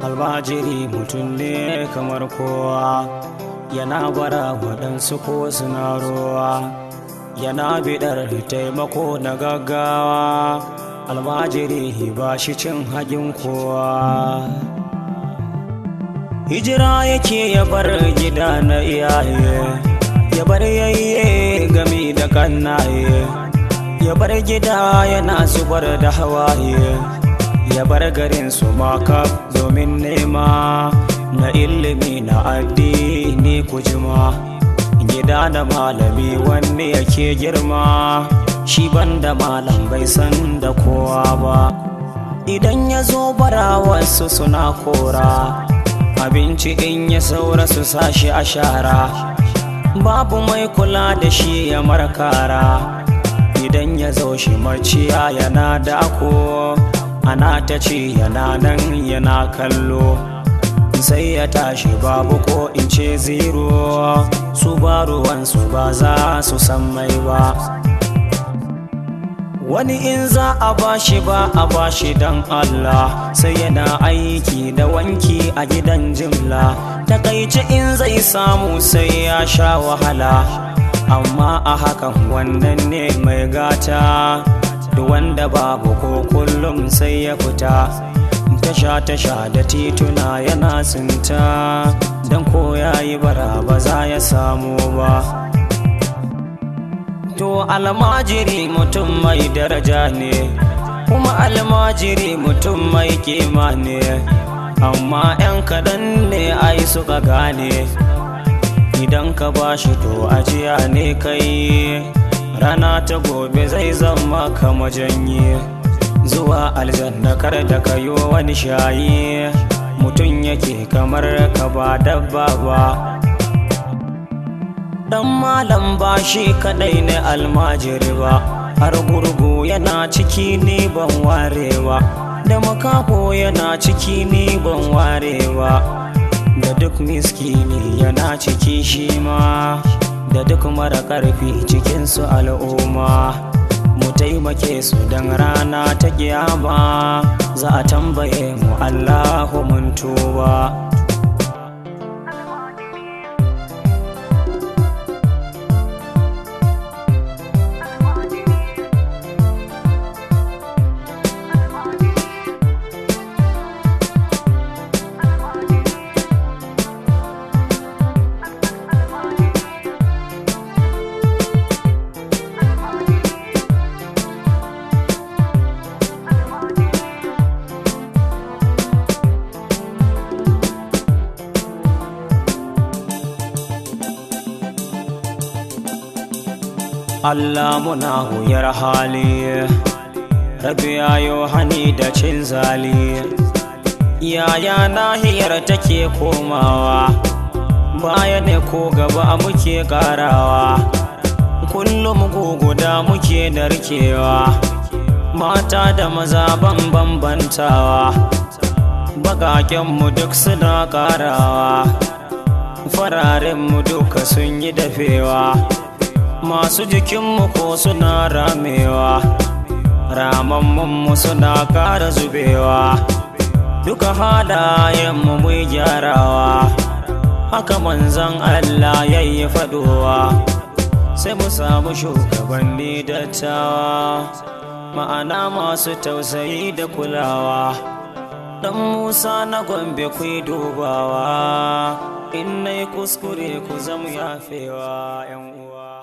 almajiri mutum ne kamar kowa, yana bara waɗansu ko suna ruwa, yana biɗar taimako na gaggawa, almajiri ba shi cin haƙin kowa. Hijira yake ya bar gida na iyaye, ya bar yayye gami da kannaye, ya bar gida yana zubar da hawaye, ya bar garin su maka domin nema na ilimi na addini kujima. Gida da malami wanne yake girma, shi banda malam bai san da kowa ba. Idan ya zo bara wasu suna kora, abinci in ya saura su sashi a shara, babu mai kula da shi ya markara. Idan ya zo shi maciya yana dako, ana ta ci yana nan yana kallo, sai ya tashi babu ko in ce zero, su ba ruwansu ba za su san mai ba. Wani in za a bashi ba a bashi dan Allah, sai yana aiki da wanki a gidan jimla. Takaice in zai samu sai ya sha wahala, amma a hakan wannan ne mai gata. Duk wanda babu ko kullum sai ya fita, tasha da tituna yana tsinta, don ko yayi bara ba za ya samu ba. To almajiri mutum mai daraja ne, kuma almajiri mutum mai kima ne, amma 'yan kaɗan ne ai suka gane. Idan ka bashi to ajiya ne kai, rana ta gobe zai zama ka majanye. Zuwa aljanna kar da kayo wani shayi, mutum yake kamar ka ba dabba ba. Dan malam ba shi kadai ne almajiri ba, har gurgu yana ciki ni ban warewa, da makaho yana ciki ni ban warewa, da duk miskini yana ciki shi ma, da duk mara karfi cikinsu al'umma. Mu taimake su dan rana ta kiyama, za a tambaye mu Allahu mun tuba. Allah muna huyar hali, rabi yayo hani da cin zali. Yaya nahiyar take komawa, baya ne ko gaba muke karawa, kullum guguda muke narkewa. Mata da maza ban bambantawa, bakakenmu duk suna karawa, fararenmu duka sun yi dafewa. Masu jikinmu ko suna ramewa, ramammunmu suna ƙara zubewa. Duka halayenmu mu gyarawa, haka manzon Allah yayi faɗowa. Sai mu samu shugabanni dattawa, ma'ana masu tausayi da kulawa. Dan Musa na Gombe ku dubawa, in nayi kuskure ku zama yafewa 'yan uwa.